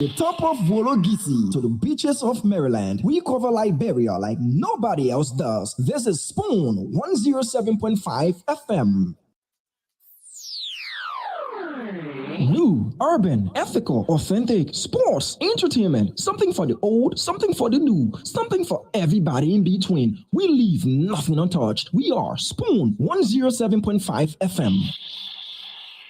The top of Wologisi to the beaches of Maryland, we cover Liberia like nobody else does. This is Spoon 107.5 FM. New, urban, ethical, authentic, sports, entertainment, something for the old, something for the new, something for everybody in between. We leave nothing untouched. We are Spoon 107.5 FM.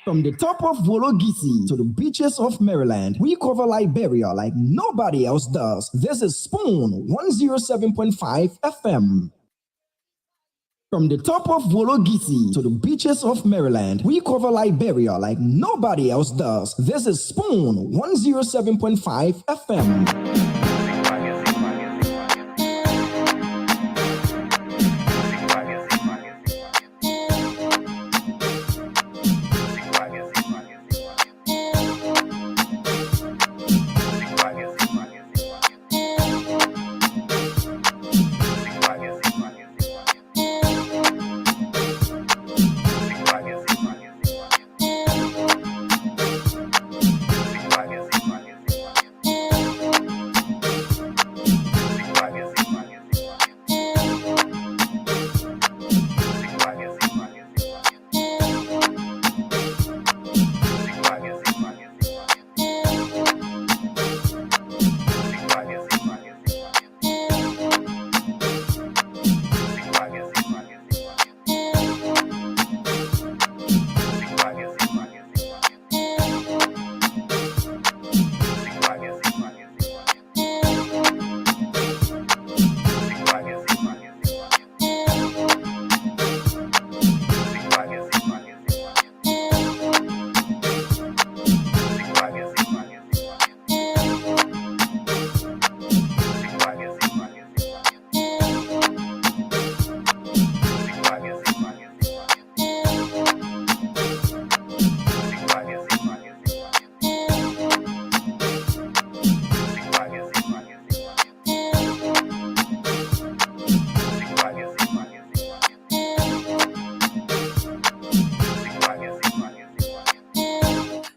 From the top of Wologisi to the beaches of Maryland, we cover Liberia like nobody else does. This is Spoon 107.5 FM. From the top of Wologisi to the beaches of Maryland, we cover Liberia like nobody else does. This is Spoon 107.5 FM.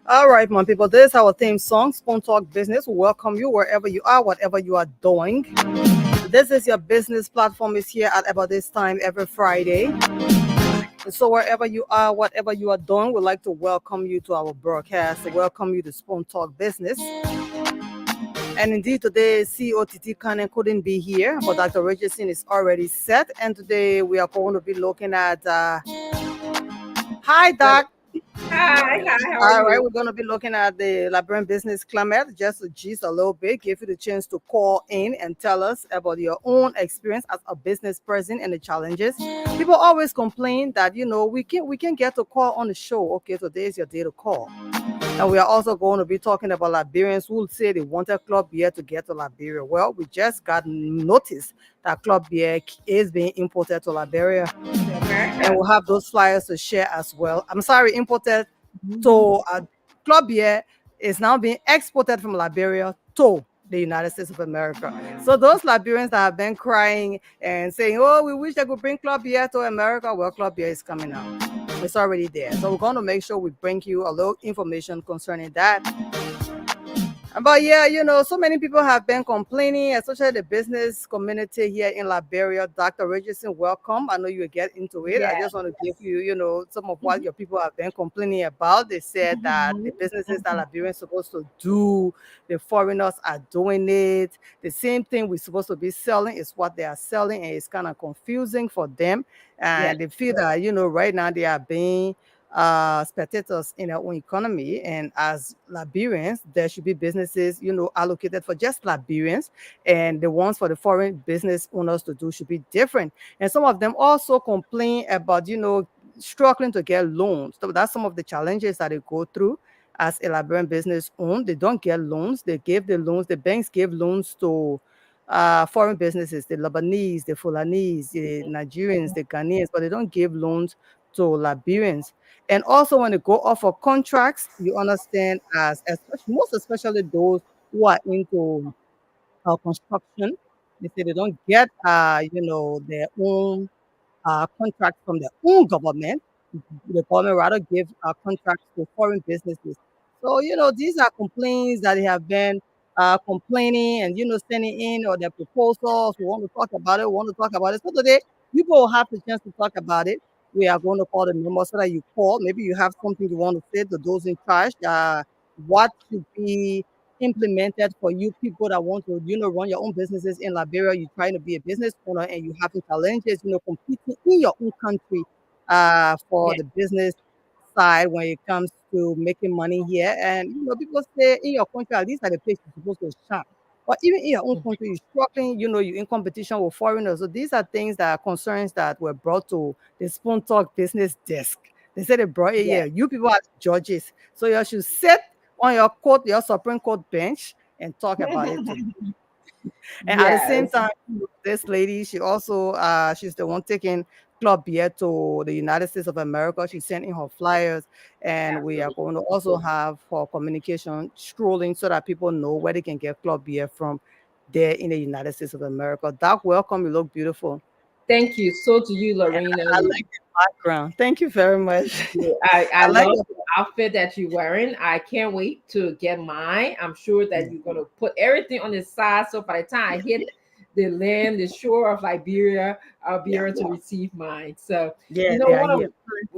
All right, my people, this is our theme song, Spoon Talk Business. We welcome you wherever you are, whatever you are doing. This is your business platform is here at about this time every Friday. So wherever you are, whatever you are doing, we'd like to welcome you to our broadcast, to welcome you to Spoon Talk Business. And indeed, today, CEO Titi Kanen couldn't be here, but Dr. Richardson is already set. And today we are going to be looking at... Hi, Doc. Hi, how All are right, you? we're going to be looking at the Liberian business climate, just to gist a little bit, give you the chance to call in and tell us about your own experience as a business person and the challenges. People always complain that, we can get to call on the show. Okay, today is your day to call. And we are also going to be talking about Liberians who say they want a club beer to get to Liberia. Well, we just got notice that club beer is being imported to Liberia. And we'll have those flyers to share as well. I'm sorry, imported to club beer is now being exported from Liberia to the United States of America. So those Liberians that have been crying and saying, oh, we wish they could bring club beer to America, well, club beer is coming out. It's already there. So we're going to make sure we bring you a little information concerning that. But yeah, so many people have been complaining, especially the business community here in Liberia. Dr. Richardson, welcome. I know you will get into it. I just want to give you, some of what your people have been complaining about. They said that the businesses that Liberians supposed to do, the foreigners are doing it. The same thing we're supposed to be selling is what they are selling, and it's kind of confusing for them. And they feel that, right now they are being spectators in their own economy, and as Liberians there should be businesses allocated for just Liberians, and the ones for the foreign business owners to do should be different. And some of them also complain about struggling to get loans. So that's some of the challenges that they go through as a Liberian business owner. They don't get loans. They give the loans, the banks give loans to foreign businesses, the Lebanese, the Fulanese, the Nigerians, the Ghanaians, but they don't give loans to Liberians. And also, when they go off for contracts, you understand, most especially those who are into construction, they say they don't get, their own contracts from their own government. The government rather give contracts to foreign businesses. So, these are complaints that they have been complaining and, sending in or their proposals. We want to talk about it. We want to talk about it. So today, you will have the chance to talk about it. We are going to call the number so that you call. Maybe you have something you want to say to those in charge. What should be implemented for you people that want to, run your own businesses in Liberia. You're trying to be a business owner and you having challenges, competing in your own country for Yeah. the business side when it comes to making money here. And people say in your country, at least at the place you're supposed to shine. But even in your own country, you're struggling, you're in competition with foreigners. So these are things that are concerns that were brought to the Spoon Talk business desk. They said they brought it Yeah. here. You people are the judges. So you should sit on your court, your Supreme Court bench and talk about it today. And at the same Yes. time, this lady, she also she's the one taking Club Beer to the United States of America. She sent in her flyers, and we are Absolutely. going to also have for communication strolling so that people know where they can get Club Beer from there in the United States of America. Doc, welcome. You look beautiful. Thank you. So do you, Lorena. I like the background. Thank you very much. I I like love the the outfit that you're wearing. I can't wait to get mine. I'm sure that you're gonna put everything on the side. So by the time I hit the land, the shore of Liberia, I'll be yeah, able to receive mine. So yeah, you know, they are one here.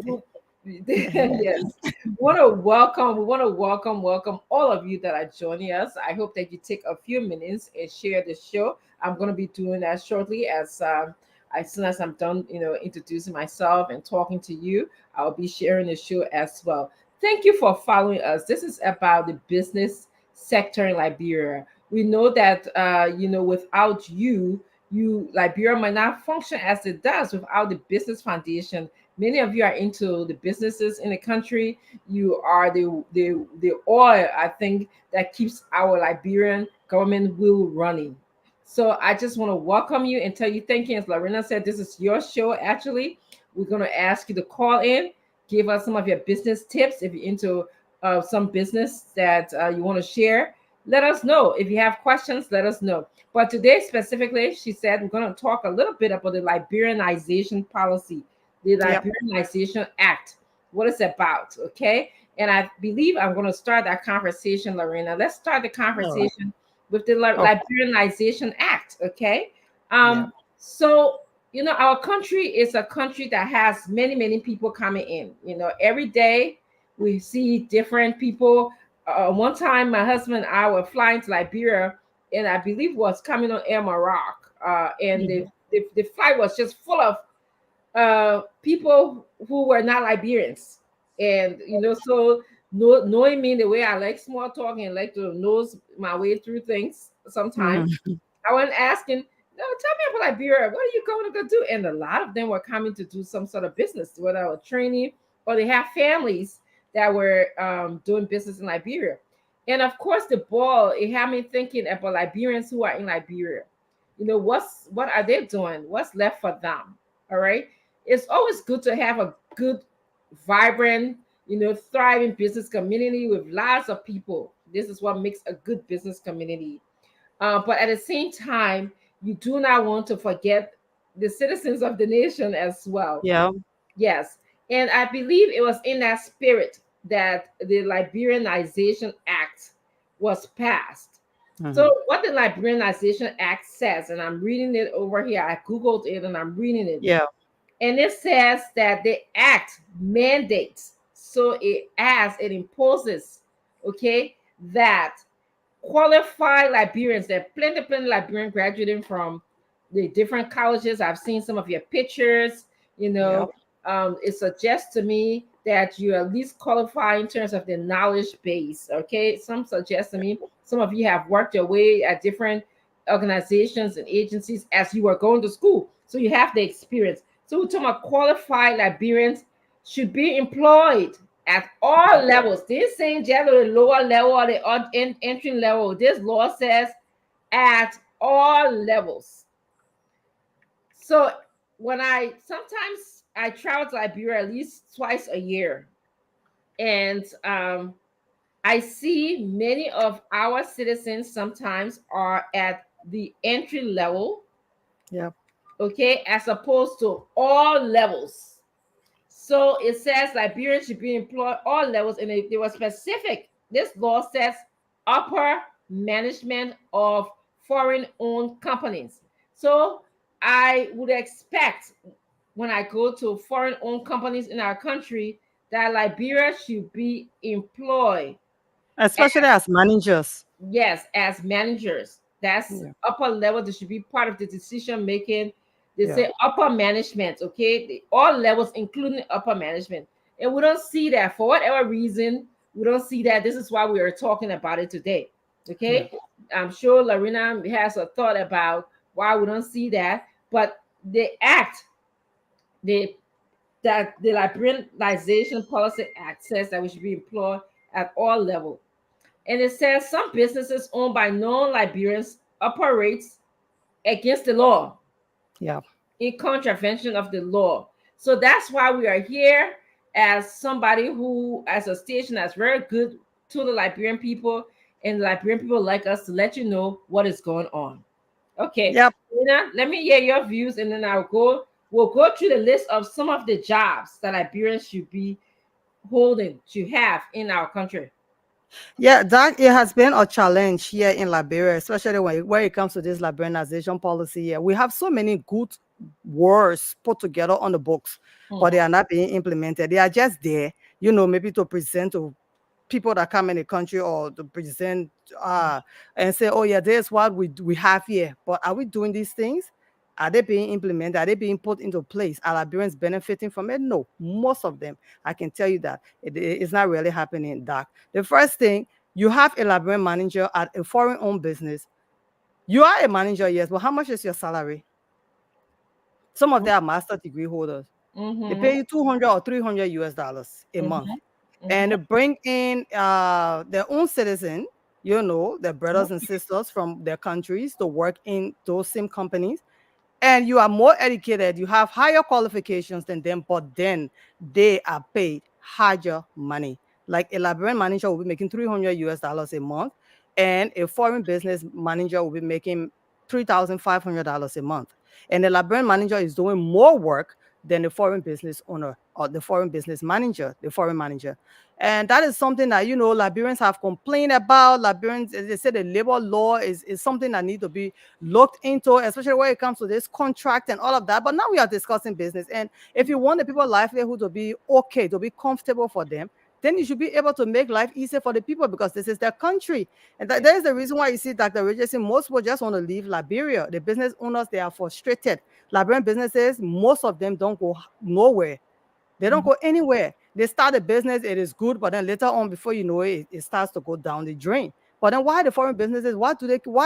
of yes, we want to welcome all of you that are joining us. I hope that you take a few minutes and share the show. I'm gonna be doing that shortly as soon as I'm done, introducing myself and talking to you. I'll be sharing the show as well. Thank you for following us. This is about the business sector in Liberia. We know that without you Liberia might not function as it does without the business foundation. Many of you are into the businesses in the country. You are the oil, I think, that keeps our Liberian government wheel running. So I just want to welcome you and tell you thank you. As Lorena said, this is your show. Actually, we're going to ask you to call in, give us some of your business tips. If you're into some business that you want to share, let us know. If you have questions, let us know. But today, specifically, she said we're going to talk a little bit about the Liberianization policy, the Yep. Liberianization Act, what it's about. Okay. And I believe I'm going to start that conversation, Lorena. Let's start the All right. conversation with the Okay. Liberianization Act. Okay. Yeah. So our country is a country that has many, many people coming in. Every day we see different people. One time, my husband and I were flying to Liberia, and I believe was coming on Air Morocco, and Mhm. the flight was just full of people who were not Liberians. And so knowing me the way I like small talk and like to nose my way through things sometimes, Mhm. I went asking, no, tell me about Liberia. What are you going to go do? And a lot of them were coming to do some sort of business, whether it was training or they have families that were doing business in Liberia. And of course, the ball, it had me thinking about Liberians who are in Liberia. What are they doing? What's left for them? All right. It's always good to have a good, vibrant, thriving business community with lots of people. This is what makes a good business community. But at the same time, you do not want to forget the citizens of the nation as well. Yeah. Yes. And I believe it was in that spirit that the Liberianization Act was passed. Mhm. So, what the Liberianization Act says, and I'm reading it over here, I Googled it and I'm reading it. Yeah. And it says that the act mandates, so it imposes, okay, that qualified Liberians. There are plenty Liberian graduating from the different colleges. I've seen some of your pictures. You Yeah. know, it suggests to me that you at least qualify in terms of the knowledge base. Okay, some suggest to me some of you have worked your way at different organizations and agencies as you were going to school, so you have the experience. So we're talking about qualified Liberians should be employed at all levels. This ain't just the lower level or the entry level. This law says at all levels. So when I travel to Liberia at least twice a year, and I see many of our citizens sometimes are at the entry level, Yeah. okay, as opposed to all levels. So it says Liberians should be employed all levels, and they were specific. This law says upper management of foreign owned companies. So I would expect when I go to foreign owned companies in our country that Liberia should be employed, Especially as managers. yes, as managers. That's Yeah. upper level. They should be part of the decision making. They Yeah. say upper management, okay? All levels, including upper management. And we don't see that for whatever reason. We don't see that. This is why we are talking about it today, Yeah. okay? I'm sure Larina has a thought about why we don't see that, but the act, the that the Liberianization Policy Act says that we should be employed at all levels. And it says some businesses owned by non-Liberians operates against the law, Yeah. in contravention of the law. So that's why we are here as somebody who, as a station that's very good to the Liberian people, and the Liberian people like us to let you know what is going on. Okay, Yep. Lena, let me hear your views, and then we'll go through the list of some of the jobs that Liberians should be holding to have in our country. Yeah, that it has been a challenge here in Liberia, especially when it comes to this Liberianization policy. Yeah, we have so many good words put together on the books, but they Mhm. are not being implemented. They are just there, maybe to present to people that come in the country, or to present and say, oh yeah, there's what we have here. But are we doing these things? Are they being implemented? Are they being put into place? Are Liberians benefiting from it? No, most of them. I can tell you that it's not really happening, Doc. The first thing, you have a Liberian manager at a foreign-owned business. You are a manager, yes, but how much is your salary? Some of them are master degree holders. They Mhm. pay you 200 or 300 US dollars a month, Mhm. and Mhm. they bring in their own citizen, their brothers and sisters from their countries to work in those same companies, and you are more educated, you have higher qualifications than them, but then they are paid higher money. Like a Liberian manager will be making 300 US dollars a month, and a foreign business manager will be making $3,500 a month. And the Liberian manager is doing more work than the foreign business owner, or the foreign business manager, the foreign manager. And that is something that, Liberians have complained about. Liberians, they say the labor law is something that need to be looked into, especially when it comes to this contract and all of that. But now we are discussing business. And if you want the people livelihood to be okay, to be comfortable for them, then you should be able to make life easier for the people, because this is their country. And that is the reason why you see Dr. Richardson, most people just want to leave Liberia. The business owners, they are frustrated. Liberian businesses, most of them don't go nowhere. They don't Mhm. go anywhere. They start a business, it is good, but then later on, before you know it, it starts to go down the drain. But then why the foreign businesses? Why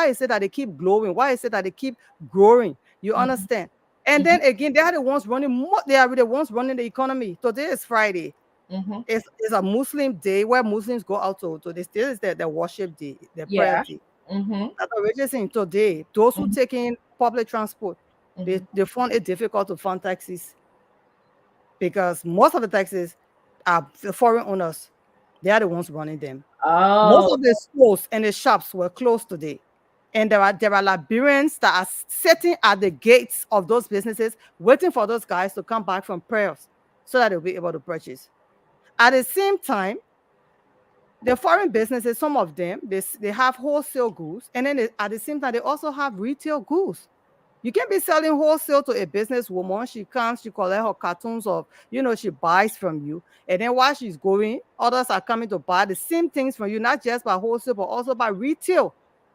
is it that they keep glowing? Why is it that they keep growing? You Mhm. understand? And Mhm. then again, they are the ones running more, they are the ones running the economy. Today is Friday. Mhm. It's a Muslim day where Muslims go out to this. This is their worship day, their prayer Yeah. day. Mhm. That's what we're saying today. Those who Mhm. take in public transport, Mhm. they find it difficult to find taxis, because most of the taxis are the foreign owners. They are the ones running them. Most Oh. of the stores and the shops were closed today. And there are Liberians that are sitting at the gates of those businesses, waiting for those guys to come back from prayers so that they'll be able to purchase. At the same time, the foreign businesses, some of them, they have wholesale goods, and then at the same time, they also have retail goods. You can be selling wholesale to a businesswoman. She comes, she collect her cartons of, she buys from you. And then while she's going, others are coming to buy the same things from you, not just by wholesale, but also by retail.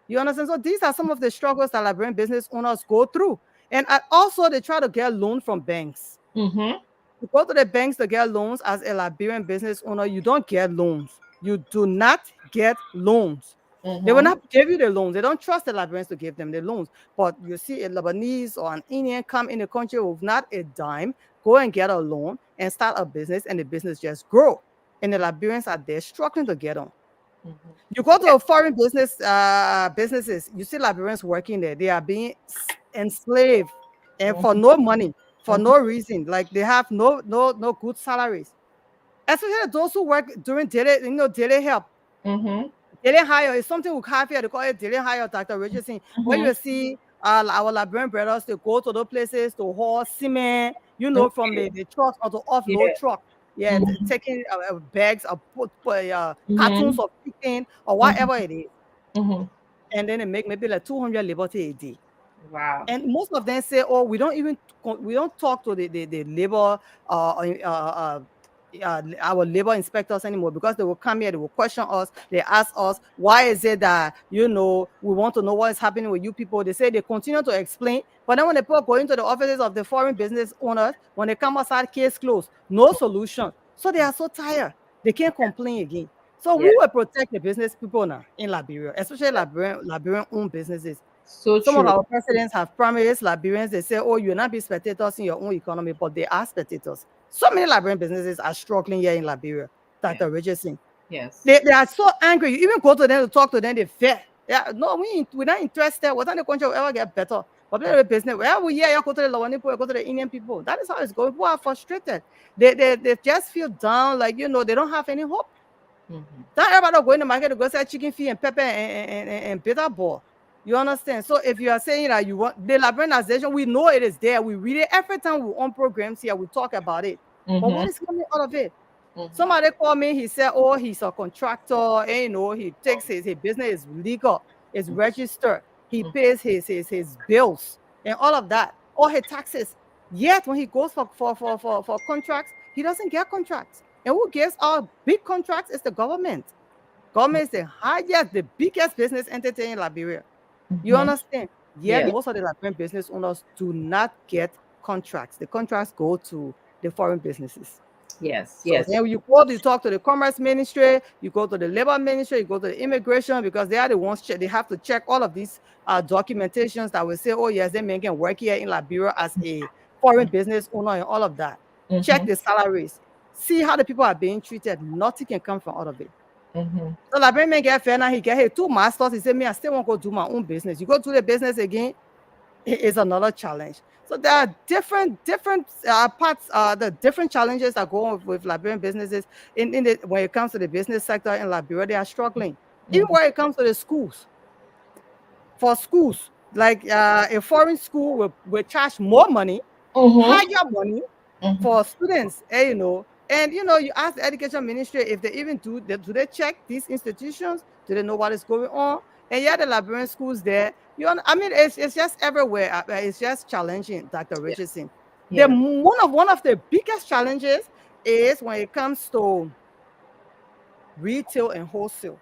You understand? So these are some of the struggles that Liberian business owners go through. And also, they try to get loan from banks. Mhm. You go to the banks to get loans as a Liberian business owner, you don't get loans. You do not get loans. They will Mhm. not give you the loans. They don't trust the Liberians to give them the loans. But you see a Lebanese or an Indian come in the country with not a dime, go and get a loan and start a business, and the business just grow. And the Liberians are there struggling to get on. Mhm. You go to a foreign businesses, you see Liberians working there. They are being enslaved, and for Mhm. no money, for Mhm. no reason. Like they have no good salaries. Especially those who work during daily help. Mhm. Daily hire is something we have here. They call it daily hire, Dr. Richardson. Where Mhm. you see our Liberian brothers, they go to those places to haul cement, from Okay. the trucks, or to offload Yeah. truck. Yeah, taking bags of cartons Mm-hmm. of chicken or Mm-hmm. whatever it is, Mm-hmm. and then they make maybe like 200 liberty a day. Wow. And most of them say, "Oh, we don't talk to the labor our labor inspectors anymore because they will come here, they will question us, they ask us why is it that we want to know what is happening with you people." They say they continue to explain, but then when the people go into the offices of the foreign business owners, when they come outside, case closed, no solution. So they are so tired, they can't complain again. So we Yeah. will protect the business people now in Liberia, especially Liberian owned businesses. So Some of true. our presidents have promised Liberians, they say, oh, you'll not be spectators in your own economy, but they are spectators. So many Liberian businesses are struggling here in Liberia, Yeah. Dr. Richardson. Yes. They are so angry. You even go to them to talk to them, they fear. Yeah, no, we're not interested. What time the country will ever get better? But the business, well, we yeah, go to the Lawani people, go to the Indian people. That is how it's going. People are frustrated. They just feel down, like they don't have any hope. Mm-hmm. Not everybody go in the market to go sell chicken feet and pepper and bitter ball. You understand? So if you are saying that you want the Liberianization, we know it is there. We read it every time we on programs here. We talk about it. But what Mm-hmm. is coming out of it? Mm-hmm. Somebody called me. He said, "Oh, he's a contractor. And, he takes his business is legal, is registered. He pays his bills and all of that, all his taxes. Yet when he goes for contracts, he doesn't get contracts. And who gives our big contracts is the government. Government is the highest, the biggest business entity in Liberia. You Mm-hmm. understand? Yet Yeah. most of the Liberian business owners do not get contracts. The contracts go to the foreign businesses. Yes. So Yes. then you go to talk to the commerce ministry, you go to the labor ministry, you go to the immigration because they are the ones they have to check all of these documentations that will say, oh yes, they may can work here in Liberia as a foreign business owner and all of that. Check Mm-hmm. the salaries, see how the people are being treated. Nothing can come from out of it. Mm-hmm. So Liberian man get fair now. He get hey, 2 masters. He said, me, I still want to go do my own business. You go do the business again, is another challenge. So there are different parts, the different challenges that go on with Liberian businesses when it comes to the business sector in Liberia. They are struggling. Even when it comes to the schools, for schools, like a foreign school will charge more money, Mm-hmm. higher money Mm-hmm. for students, and you ask the education ministry if they even do they check these institutions? Do they know what is going on? And yet the Liberian schools there, I mean, it's just everywhere. It's just challenging, Dr. Yeah. Richardson. The Yeah. one of the biggest challenges is when it comes to retail and wholesale.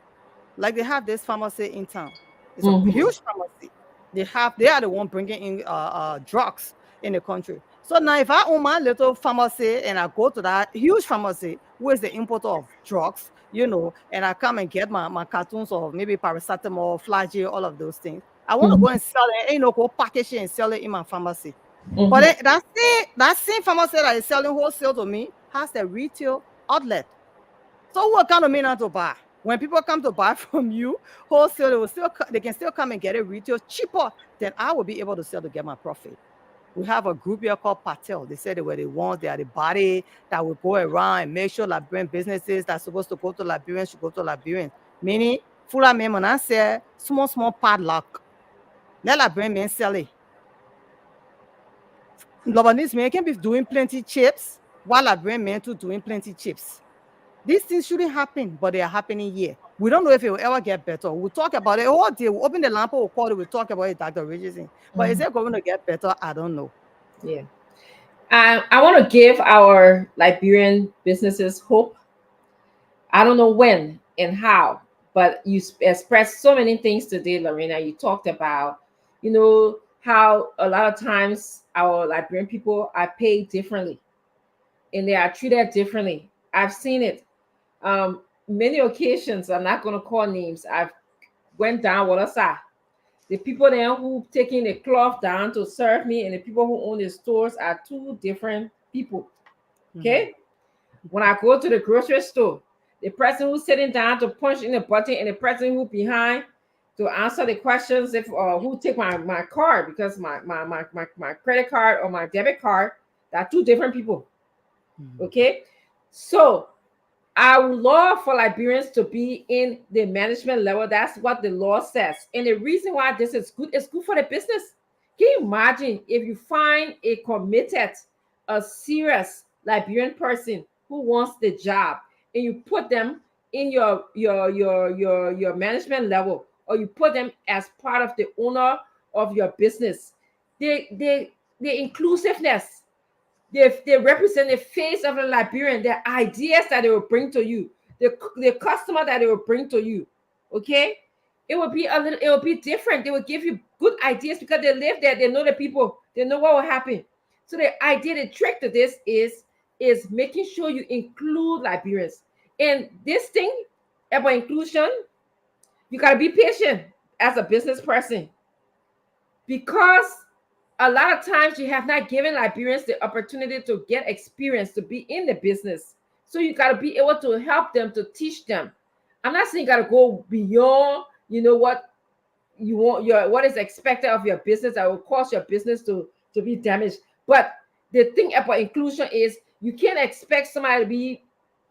Like they have this pharmacy in town. It's a Mm-hmm. huge pharmacy. They are the one bringing in drugs in the country. So now if I own my little pharmacy and I go to that huge pharmacy, who is the importer of drugs, and I come and get my cartons of maybe paracetamol, flagyl, all of those things. I want to go Mm-hmm. and sell it, go package it and sell it in my pharmacy. But Mm-hmm. then that same pharmacy that is selling wholesale to me has the retail outlet. So what kind of mean not to buy? When people come to buy from you wholesale, they can still come and get it retail cheaper than I will be able to sell to get my profit. We have a group here called Patel. They said they were the ones, they are the body that will go around and make sure Liberian businesses that's supposed to go to Liberians should go to Liberians. Meaning, full men when I say small padlock. Let Liberian men sell it. Lebanese men can be doing plenty chips while Liberian men too doing plenty chips. These things shouldn't happen, but they are happening here. We don't know if it will ever get better. We'll talk about it all day. We'll open the lamp, we'll call it, we'll talk about it, Dr. Richardson. But is Mm-hmm. it going to get better? I don't know. Yeah. I want to give our Liberian businesses hope. I don't know when and how, but you expressed so many things today, Lorena. You talked about, how a lot of times our Liberian people are paid differently and they are treated differently. I've seen it. Many occasions, I'm not going to call names. I've went down what I saw. The people there who taking the cloth down to serve me and the people who own the stores are two different people. Mhm. Okay? When I go to the grocery store, the person who's sitting down to punch in the button and the person who behind to answer the questions if who take my card because my credit card or my debit card, that are two different people. Mhm. Okay? So I would love for Liberians to be in the management level. That's what the law says. And the reason why this is good, it's good for the business. Can you imagine if you find a committed, a serious Liberian person who wants the job, and you put them in your management level, or you put them as part of the owner of your business. The inclusiveness, they represent the face of the Liberian, the ideas that they will bring to you, the customer that they will bring to you. Okay, it will be a little, it will be different. They will give you good ideas because they live there, they know the people, they know what will happen. So the idea, the trick to this is making sure you include Liberians. And this thing about inclusion, you got to be patient as a business person, because a lot of times you have not given Liberians the opportunity to get experience to be in the business. So you got to be able to help them, to teach them. I'm not saying you got to go beyond, what you want, what is expected of your business that will cause your business to be damaged. But the thing about inclusion is you can't expect somebody to be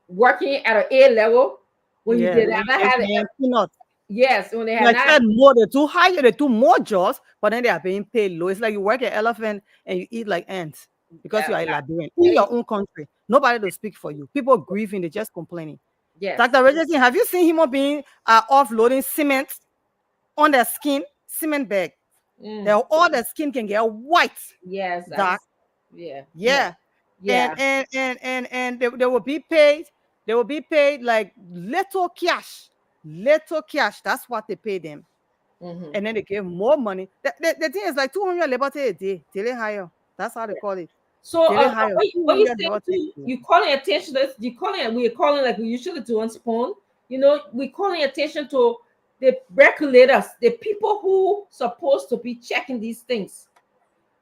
working at an A level when you did not have it. Peanuts. Yes, when they had Like not. said more, they do higher, they do more jobs, but then they are being paid low. It's like you work at elephant and you eat like ants because you are a Liberian in your own country. Nobody to speak for you. People grieving, they just complaining. Yes. Dr. Richardson, have you seen human beings offloading cement on their skin, cement bag? All the skin can get white. Yes. Dark. Yeah. Yeah. And they will be paid. They will be paid like little cash. Little cash. That's what they pay them. And then they give more money. The thing is like 200 liberty a day, daily hire. That's how they call it. So daily hire. what you say, you calling attention to, we're calling like we usually do on Spoon. We're calling attention to the regulators, the people who supposed to be checking these things.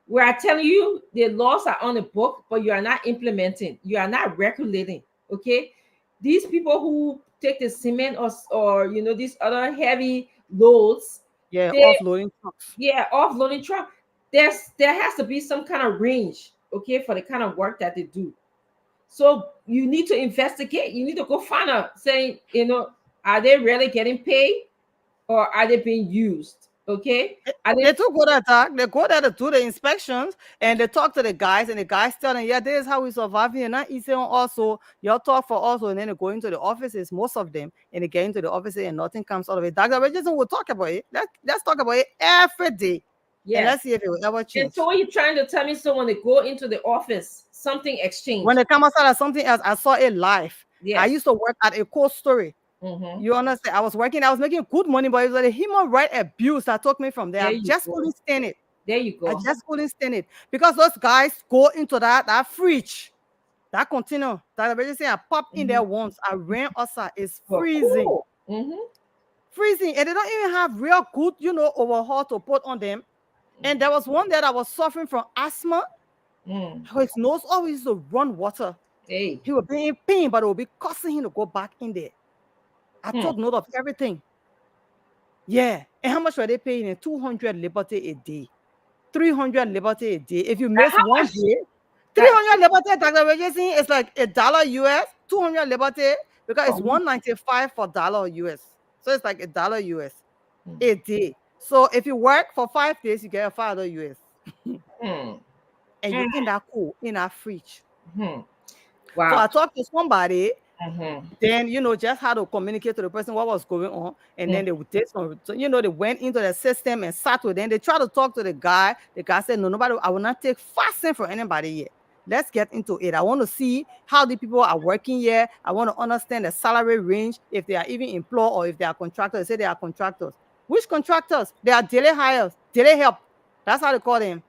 Where I tell you the laws are on the book, but you are not implementing, you are not regulating. Okay, these people who take the cement or these other heavy loads, offloading trucks. Offloading truck. There has to be some kind of range, okay, for the kind of work that they do. So you need to investigate. You need to go find out, saying, are they really getting paid, or are they being used? Okay, they do go there, Doc. They go there to do the inspections, and they talk to the guys, and the guys tell them, yeah, this is how we survive here. Not easy on also. Y'all talk for also, and then they go into the offices, most of them, and they get into the offices, and nothing comes out of it. Dr. Richardson will talk about it. Let's talk about it every day. Yeah. And let's see if it will ever change. And so what are you trying to tell me? So when they go into the office, something exchanged. When they come outside of something else, I saw it live. Yes. I used to work at a cold story. You understand? I was making good money, but it was like a human right abuse that took me from there. I just couldn't stand it. There you go. I just couldn't stand it because those guys go into that fridge, that container. That basically I popped in there once. I ran outside. It's freezing, freezing, and they don't even have real good, overhaul to put on them. And there was one there that was suffering from asthma. His nose always used to run water. He would be in pain, but it would be causing him to go back in there. I took note of everything. Yeah. And how much were they paying? 200 liberty a day. 300 liberty a day. If you miss one day, 300 liberty, Dr. Richardson, is like $1 US, 200 liberty, because it's 195 for dollar US. So it's like $1 US a day. So if you work for 5 days, you get $5 US. And you're in that cool, in that fridge. Wow. So I talked to somebody. Then just how to communicate to the person what was going on, and then they would take some. They went into the system and sat with them. They tried to talk to the guy. The guy said, "No, nobody. I will not take fasting for anybody yet. Let's get into it. I want to see how the people are working here. I want to understand the salary range, if they are even employed or if they are contractors. They say they are contractors. Which contractors? They are daily hires, daily help. That's how they call them.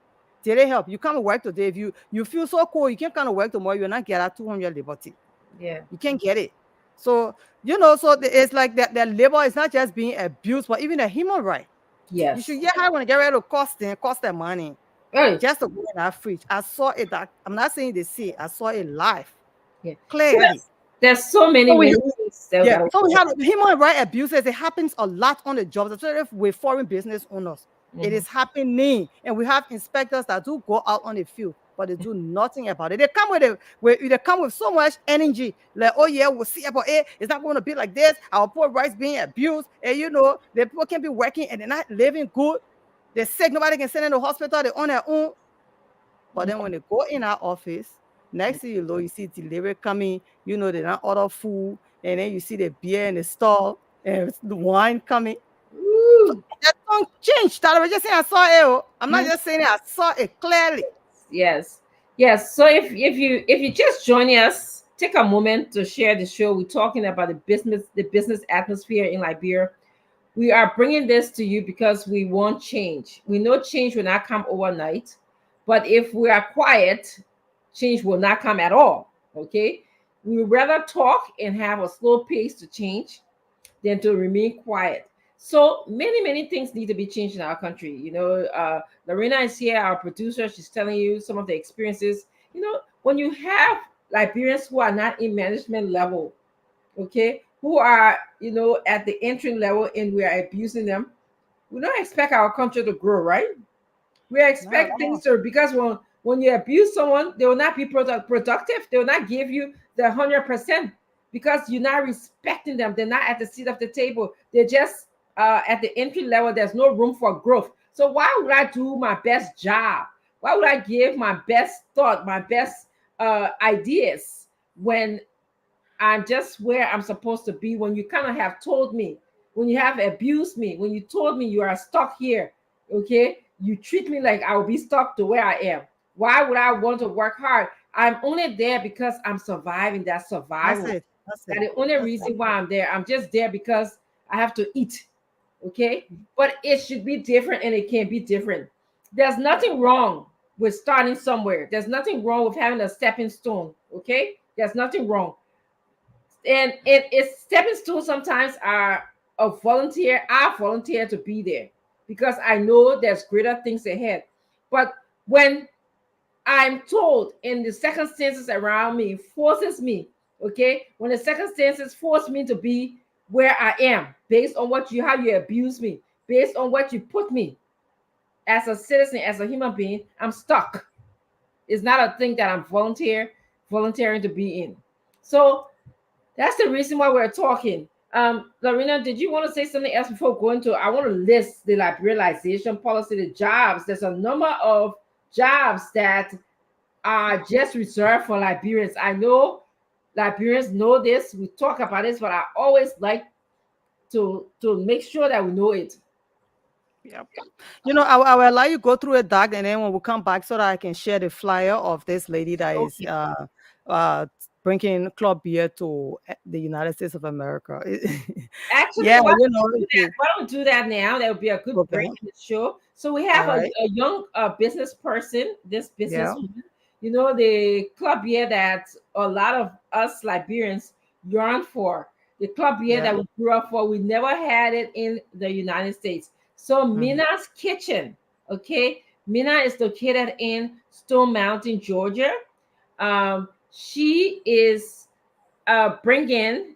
Daily help. You come to work today. If you feel so cool, you can't come to work tomorrow. You're not get that 200 liberty. Yeah, you can't get it. So so it's like that labor is not just being abused, but even a human right. Yes, you should want to get rid of cost their money. Just to go in that fridge. I saw it. I'm not saying they see. I saw it live. Yeah, clearly. So there's so many ways. So we have human right abuses. It happens a lot on the jobs, especially with foreign business owners. It is happening, and we have inspectors that do go out on the field, but they do nothing about it. They come with so much energy, like, oh yeah, we'll see about it. It's not going to be like this. Our poor rights being abused, and the people can be working and they're not living good. They're sick. Nobody can send them to the hospital. They're on their own. But then when they go in our office, Next thing you know, you see delivery coming. You know they don't order food, and then you see the beer in the stall and the wine coming. Ooh. That song changed. I was just saying I saw it. Oh. I'm not just saying it. I saw it clearly. Yes, yes. So if you just joining us, take a moment to share the show. We're talking about the business atmosphere in Liberia. We are bringing this to you because we want change. We know change will not come overnight, but if we are quiet, change will not come at all. Okay, we would rather talk and have a slow pace to change than to remain quiet. So many things need to be changed in our country. Lorena is here, our producer. She's telling you some of the experiences. When you have Liberians who are not in management level, okay, who are at the entry level, and we are abusing them, we don't expect our country to grow, right? We Not at expect things all. to, because when you abuse someone, they will not be productive. They will not give you the 100% because you're not respecting them. They're not at the seat of the table. They're just at the entry level. There's no room for growth. So why would I do my best job? Why would I give my best thought, my best ideas when I'm just where I'm supposed to be? When you kind of have told me, when you have abused me, when you told me you are stuck here, okay, you treat me like I will be stuck to where I am. Why would I want to work hard? I'm only there because I'm surviving. That That's survival. it. That's That's it. the only That's it. reason why I'm there. I'm just there because I have to eat. Okay, but it should be different, and it can be different. There's nothing wrong with starting somewhere. There's nothing wrong with having a stepping stone. Okay, there's nothing wrong. And it's stepping stones sometimes are a volunteer. I volunteer to be there because I know there's greater things ahead. But when I'm told in the circumstances around me forces me, okay, when the circumstances force me to be where I am based on how you abuse me, based on what you put me as a citizen, as a human being, I'm stuck. It's not a thing that I'm volunteering to be in. So that's the reason why we're talking. Lorena, did you want to say something else before going to? I want to list the liberalization policy, the jobs. There's a number of jobs that are just reserved for Liberians. I know Liberians know this. We talk about this, but I always like to make sure that we know it. Yep. I will allow you go through it, Doc, and then when we come back, so that I can share the flyer of this lady that is Okay. uh bringing club beer to the United States of America. Actually, Yeah, why don't we do that now? That would be a good okay. break in the show. So we All have a, right. a young business person, this Yeah. businesswoman. The club year that a lot of us Liberians yearn for. The club year Yeah. that we grew up for. We never had it in the United States. So Mhm. Mina's Kitchen, okay? Mina is located in Stone Mountain, Georgia. She is bringing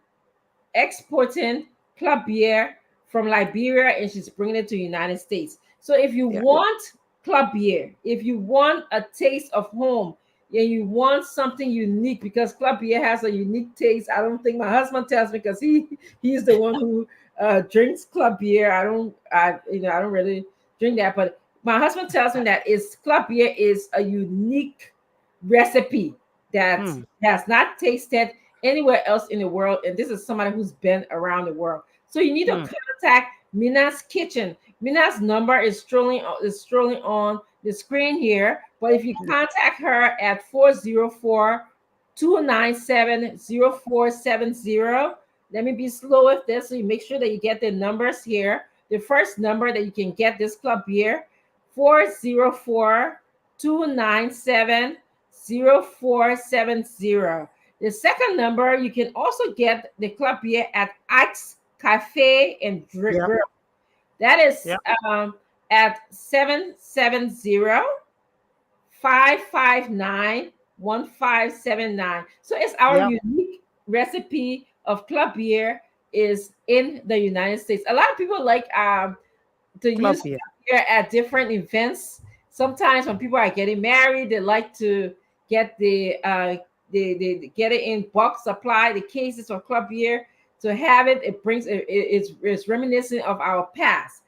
exporting club beer from Liberia, and she's bringing it to the United States. So if you Yeah. want club beer, if you want a taste of home, and you want something unique, because club beer has a unique taste. I don't think my husband tells me, because he's the one who drinks club beer. I don't really drink that, but my husband tells me that is club beer is a unique recipe that Mm. has not tasted anywhere else in the world. And this is somebody who's been around the world. So you need to Mm. contact Mina's Kitchen. Mina's number is strolling on the screen here. But if you contact her at 404-297-0470, let me be slow with this so you make sure that you get the numbers here. The first number that you can get this club here, 404-297-0470. The second number, you can also get the club beer at Ike's Cafe and Yeah. Grill. That is Yeah. at 770-559-1579. So it's our Yeah. unique recipe of club beer is in the United States. A lot of people like to Club use beer. beer at different events. Sometimes when people are getting married, they like to get the get it in bulk supply, the cases of club beer to have it. It brings it's reminiscent of our past.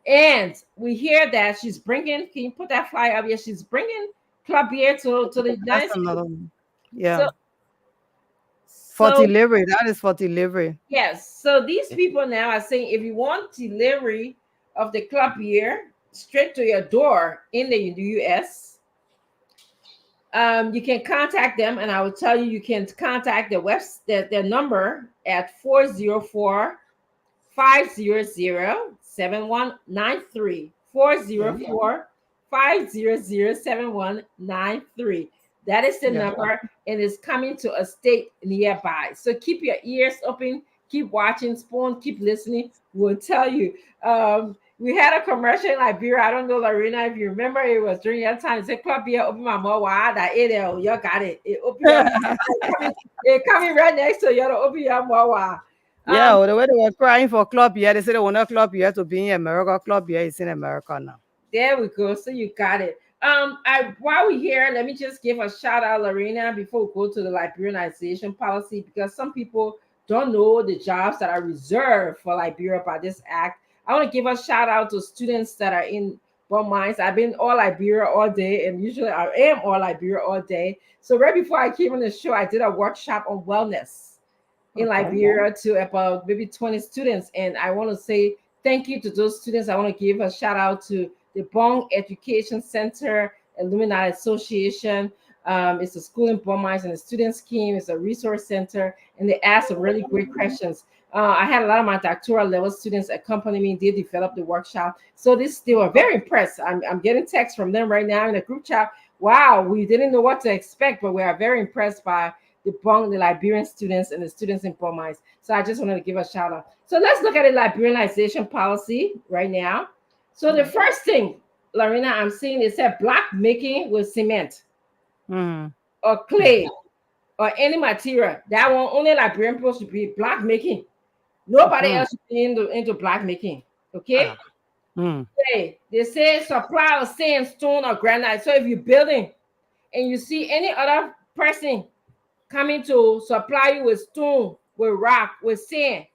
And we hear that she's bringing. Can you put that flyer up here? She's bringing club beer to the That's United States. another one. Yeah. So, For so delivery. That is for delivery. yes. So these people now are saying if you want delivery of the club year straight to your door in the US, you can contact them, and I will tell you you can contact their number at 404 500 7193 Yeah. 404 500 7193. That is the Yeah. number, and it's coming to a state nearby. So keep your ears open, keep watching Spoon, keep listening. We'll tell you. We had a commercial in Liberia. I don't know, Lorena, if you remember, it was during your time. It said, Club Beer, open my mouth. Wow, that it, you got it. It open your mouth. It coming right next to you to open your mouth. Wow. Yeah, the way they were crying for club year, they said they want a club year to be in America. Club year is in America now. There we go. So you got it. I while we're here, let me just give a shout out, Lorena, before we go to the Liberianization policy, because some people don't know the jobs that are reserved for Liberia by this act. I want to give a shout out to students that are in Bon Mines. I've been all Liberia all day, and usually I am all Liberia all day. So right before I came on the show, I did a workshop on wellness in Okay. Liberia to about maybe 20 students. And I want to say thank you to those students. I want to give a shout out to the Bong Education Center, Illuminati Association. It's a school in Beaumont, and the student scheme is a resource center, and they asked some really great questions. I had a lot of my doctoral level students accompany me. They developed the workshop. So they were very impressed. I'm getting texts from them right now in the group chat. Wow, we didn't know what to expect, but we are very impressed by the Liberian students and the students in Beaumont. So I just wanted to give a shout out. So let's look at the Liberianization policy right now. So the first thing, Lorena, I'm seeing is that block making with cement or clay or any material. That one only Liberian people should be block making. Nobody else should be into block making. Okay? Okay. They say supply of sand, stone, or granite. So if you're building and you see any other person coming to supply you with stone, with rock, with sand,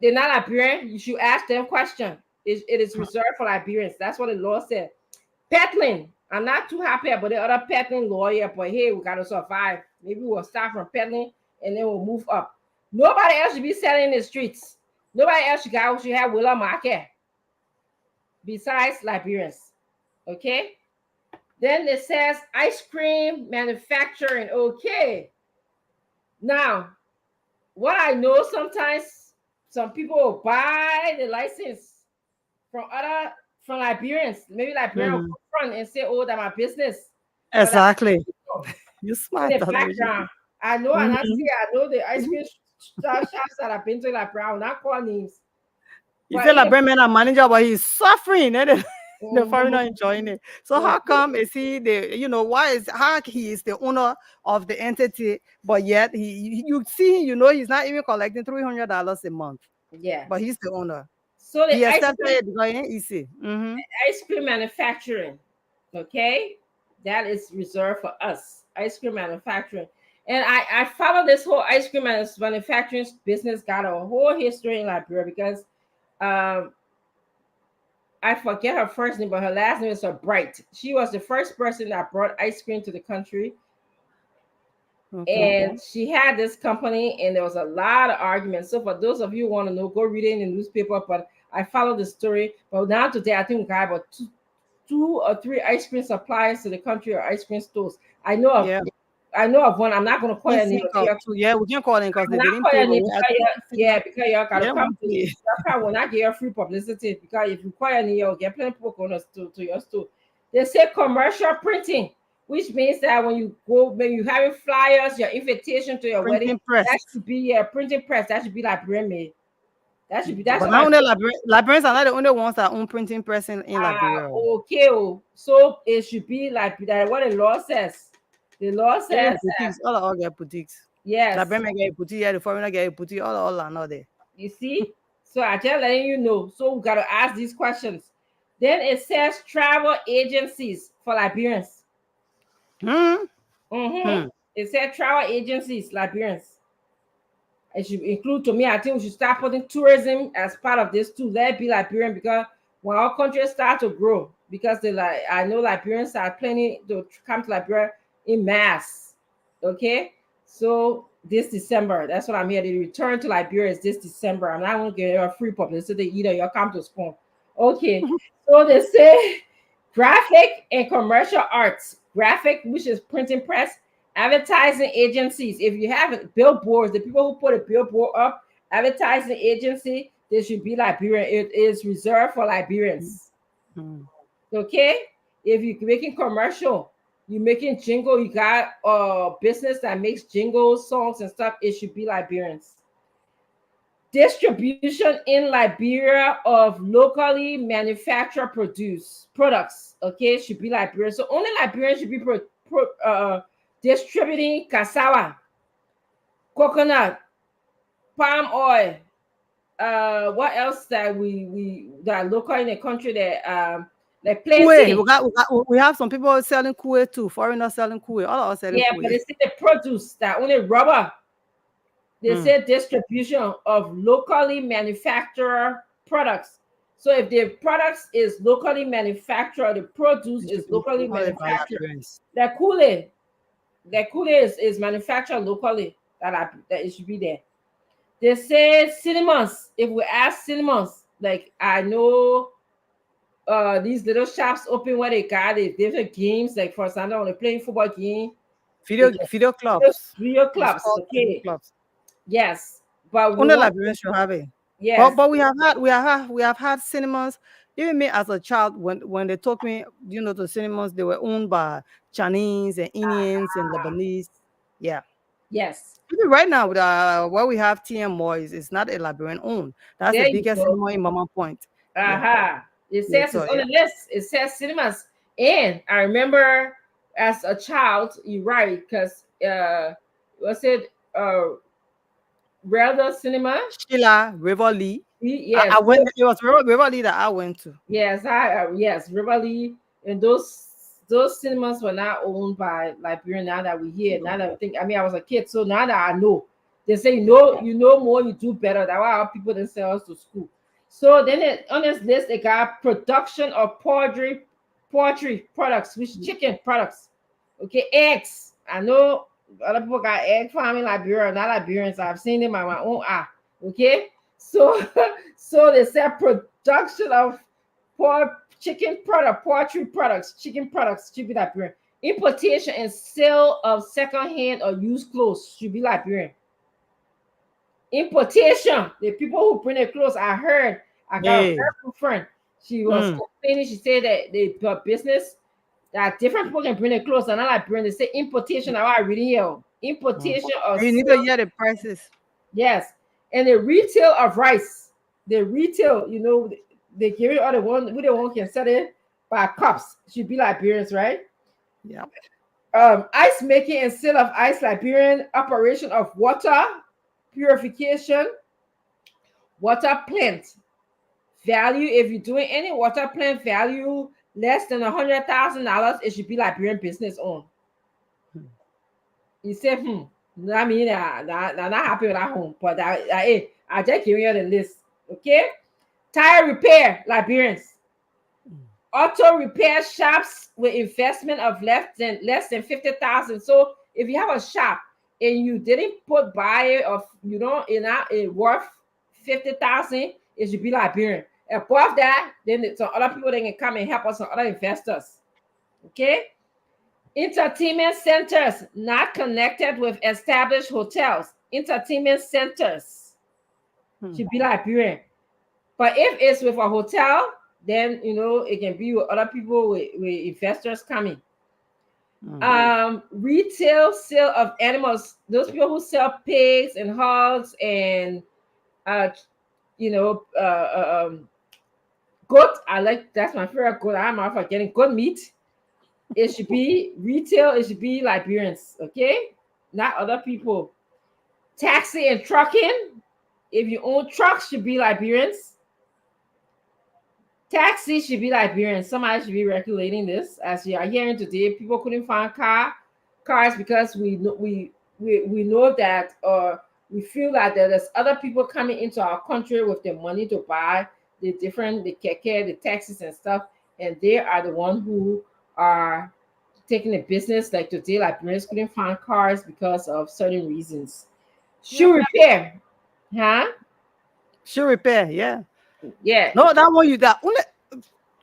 they're not Liberian, you should ask them question. It is reserved for Liberians. That's what the law said. Peddling. I'm not too happy about the other peddling lawyer, but hey, we gotta survive. Maybe we'll start from peddling and then we'll move up. Nobody else should be selling in the streets. Nobody else should have Willa Market besides Liberians. Okay? Then it says ice cream manufacturing. Okay. Now, what I know, sometimes some people will buy the license from Liberians. Maybe Liberian will go front and say, "Oh, that's my business." Exactly. You smart. In the background, I know, and I know the ice cream shops that I've been to Liberia. I will not call names. You feel like Bremen a manager, but he's suffering. The foreigner enjoying it. So how come is he how he is the owner of the entity, but yet you he's not even collecting $300 a month. Yeah. But he's the owner. So the he accepted it because it ain't easy. Ice cream manufacturing, okay, that is reserved for us. Ice cream manufacturing, and I follow this whole ice cream manufacturing business. Got a whole history in Liberia because I forget her first name, but her last name is Bright. She was the first person that brought ice cream to the country. Okay. And she had this company, and there was a lot of arguments. So for those of you who want to know, go read it in the newspaper. But I followed the story. But now today, I think we got about two or three ice cream suppliers to the country or ice cream stores. I know of one. I'm not going to call your name. Yeah, we can call them because they didn't pay. Because y'all got to come to me. Y'all will not get your free publicity, because if you call your name, you'll get plenty of people going to your store. They say commercial printing, which means that when you go, when you having flyers, your invitation to your wedding, press. That should be a printing press. That should be Liberian made. That should be. That's but not only Liberians are not the only ones that own printing press in Liberia. Okay, so it should be like that. What the law says. The law says all get boutiques. Yes. Liberian get a boutique, the foreigner get a boutique. All are not there. You see, so I just letting you know. So we gotta ask these questions. Then it says travel agencies for Liberians. It said travel agencies, Liberians. It should include, to me, I think we should start putting tourism as part of this too. Let it be Liberian, because when our country start to grow, because I know Liberians are planning to come to Liberia in mass. Okay, so this December, that's what I'm here. The return to Liberia is this December. I'm not going to get a free publicity either. You'll come to spawn. Okay, so they say graphic and commercial arts, graphic, which is printing press, advertising agencies. If you have billboards, the people who put a billboard up, advertising agency, they should be Liberian. It is reserved for Liberians. Mm. Okay, if you're making commercial, you're making jingle, you got a business that makes jingles, songs, and stuff, it should be Liberians. Distribution in Liberia of locally manufactured produce products, okay, should be Liberian. So only Liberians should be distributing cassava, coconut, palm oil. What else that we that local in the country that like Kuwait. plantain. We have some people selling Kuwait too. Foreigners selling Kuwait. All of us selling Yeah, but Kuwait. they say the produce that only rubber. They say distribution of locally manufactured products. So if the products is locally manufactured, the produce is locally manufactured. The Kool-Aid is manufactured locally. That it should be there. They say cinemas. If we ask cinemas, like I know these little shops open where they got the different games, like for example, when they're playing football game, Video clubs. video It's clubs. called video Okay. clubs. Yes. But we Only want Liberians should have it. yes. But we have had cinemas. Even me as a child, when they took me, to cinemas, they were owned by Chinese and Indians and Lebanese. Yeah. Yes. Even right now, with where we have TM Moyes, it's not a Liberian owned. That's There the you biggest go. cinema in Mama Point. Aha. It Yeah, says so it's on the list. It says cinemas. And I remember as a child, you're right, because was it Relda Cinema? Sheila, Rivoli. Yes, I went. It was Rivoli that I went to. yes, yes, Rivali, and those cinemas were not owned by Liberian. Now that we hear, now that I think, I mean, I was a kid, so now that I know, they say you know more, you do better. That's why our people themselves to school. So then on this list, they got production of poultry products, which chicken products. Okay, eggs. I know other people got egg farming Liberia, not Liberians. I've seen them by my own eye. Okay, so so they said production of poultry products, chicken products should be Liberian. Importation and sale of second-hand or used clothes should be Liberian. Importation, the people who bring their clothes, I got a very good friend. She was complaining. She said that the business that different people can bring their clothes, and not Liberian. They say importation. Now I reading here. Importation of You need to hear the prices. yes, and the retail of rice. The retail, they give it all the one who the one can sell it by cups. Should be Liberians, right? Yeah. Ice making and sale of ice, Liberian. Operation of water purification, water plant value. If you're doing any water plant value less than $100,000, it should be Liberian business owned. You say, I mean, I'm not happy with that home, but I just give you the list. Okay, tire repair, Liberians. Auto repair shops with investment of less than 50,000. So if you have a shop and you didn't put buy of you're not worth 50,000, it should be Liberian. Above that, then some other people that can come and help us, some other investors. Okay. Entertainment centers not connected with established hotels. Entertainment centers should be Liberian. But if it's with a hotel, then it can be with other people with investors coming. Retail sale of animals. Those people who sell pigs and hogs and goat. That's my favorite goat. I'm out for getting goat meat. It should be retail. It should be Liberians, okay, not other people. Taxi and trucking. If you own trucks, should be Liberians. Taxi should be Liberian. Somebody should be regulating this. As you are hearing today, people couldn't find cars because we know that we feel that there's other people coming into our country with the money to buy the keke, the taxis and stuff, and they are the one who are taking a business like today, Liberians couldn't find cars because of certain reasons. Yep. Shoe repair, huh? Shoe repair, yeah. Yeah. No, that one you that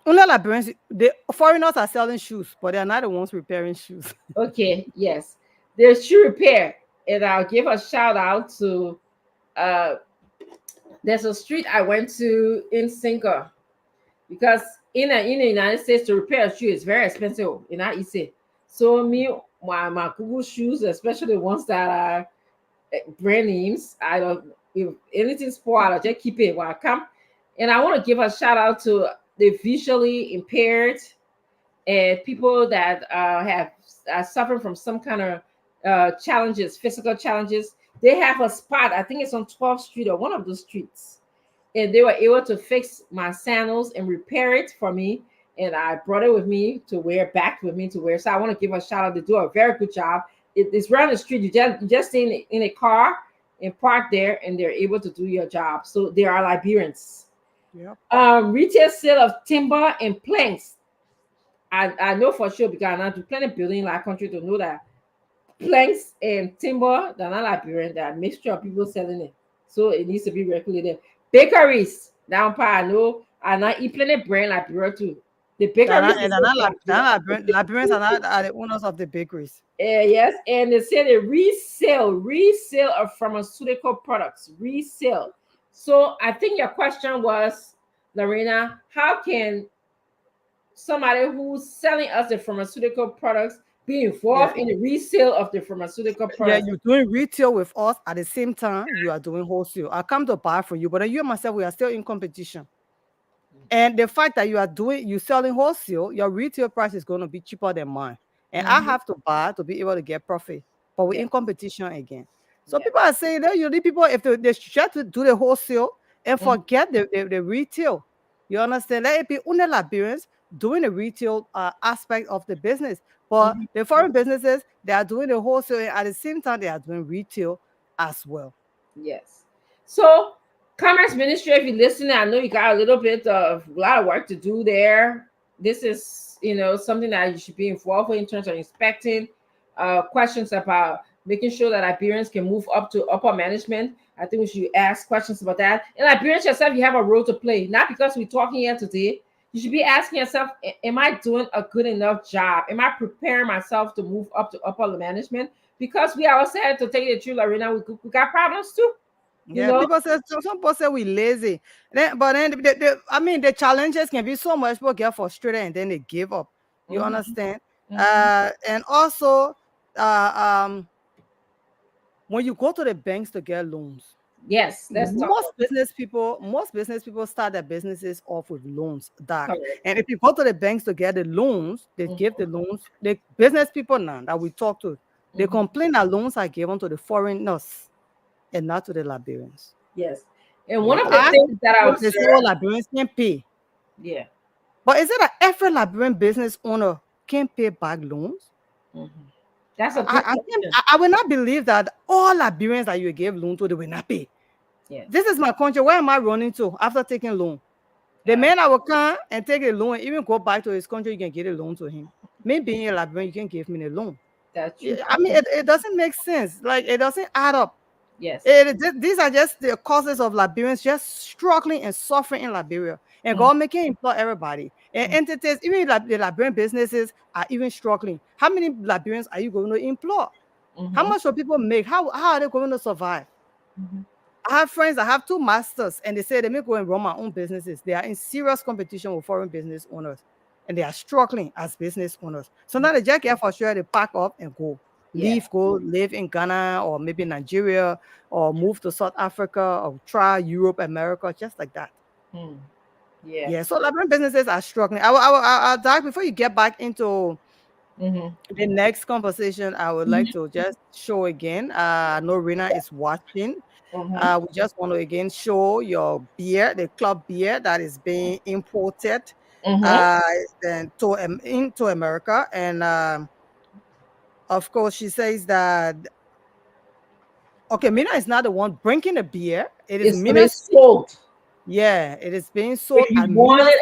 only Liberians, the foreigners are selling shoes, but they are not the ones repairing shoes. Okay. Yes. There's shoe repair, and I'll give a shout out to. Uh, there's a street I went to in Singa because in the United States to repair a shoe is very expensive. In that easy. So me my Google shoes, especially the ones that are brand names. I don't if anything spoiled, I just keep it while I come. And I want to give a shout out to the visually impaired and people that have suffering from some kind of challenges, physical challenges. They have a spot. I think it's on 12th Street or one of those streets, and they were able to fix my sandals and repair it for me. And I brought it with me to wear, back with me to wear. So I want to give a shout out. They do a very good job. It's around the street. You just stay in a car and park there, and they're able to do your job. So they are Liberians. Yep. Retail sale of timber and planks. I know for sure because I do plenty building in our country to know that planks and timber, they're not Liberian, they're a mixture of people selling it. So it needs to be regulated. Bakeries, down part, I know, I not eat plenty brand Liberia too. The bakeries is Liberians are the owners of the bakeries. yes, and they say they resale of pharmaceutical products, resale. So I think your question was, Lorena, how can somebody who's selling us the pharmaceutical products be involved in the resale of the pharmaceutical Yeah, products? you're doing retail with us at the same time you are doing wholesale. I come to buy from you, but you and myself, we are still in competition. And the fact that you selling wholesale, your retail price is going to be cheaper than mine. And I have to buy to be able to get profit. But we're Yeah. in competition again. So Yeah. people are saying that you need people, if they try to do the wholesale and Mhm. forget the retail. You understand? Let it be only Liberians doing the retail aspect of the business. But Mhm. the foreign businesses, they are doing the wholesale and at the same time they are doing retail as well. Yes. So, Commerce Ministry, if you're listening, I know you got a little bit of a lot of work to do there. This is, something that you should be involved with in terms of inspecting questions about making sure that Liberians can move up to upper management. I think we should ask questions about that. And Liberians yourself, you have a role to play. Not because we're talking here today. You should be asking yourself, am I doing a good enough job? Am I preparing myself to move up to upper management? Because we ourselves, to take the truth, Lorena, we got problems too. Yeah, people say some people say we lazy. But then the challenges can be so much people get frustrated and then they give up. You understand? And also when you go to the banks to get loans, Yes, let's talk most about business people start their businesses off with loans, Doc. correct. And if you go to the banks to get the loans, they give the loans. The business people now that we talk to, they complain that loans are given to the foreigners and not to the Liberians. Yes. And one of the I things that I they say observed, all Liberians can pay. yeah. But is it that every Liberian business owner can pay back loans? That's a good question. I will not believe that all Liberians that you gave loan to, they will not pay. Yeah. This is my country. Where am I running to after taking loan? The man that will come and take a loan, even go back to his country, you can get a loan to him. Me being a Liberian, you can give me a loan. That's true. I mean, it doesn't make sense. Like, it doesn't add up. Yes. These are just the causes of Liberians just struggling and suffering in Liberia. And government can employ everybody. And entities, even the Liberian businesses are even struggling. How many Liberians are you going to employ? How much will people make? How are they going to survive? I have friends that have 2 masters and they say they may go and run my own businesses. They are in serious competition with foreign business owners and they are struggling as business owners. So now they just get frustrated, they pack up and go. Leave, go live in Ghana or maybe Nigeria or move to South Africa or try Europe, America, just like that. Yeah. So Liberian businesses are struggling. I'll Doc, before you get back into the next conversation, I would like to just show again. I know Rina is watching. We just want to again show your beer, the club beer that is being imported into America. And of course, she says that okay, Mina is not the one bringing the beer. It is It's Mina's sold. Yeah, it is being sold If at you want Mina's.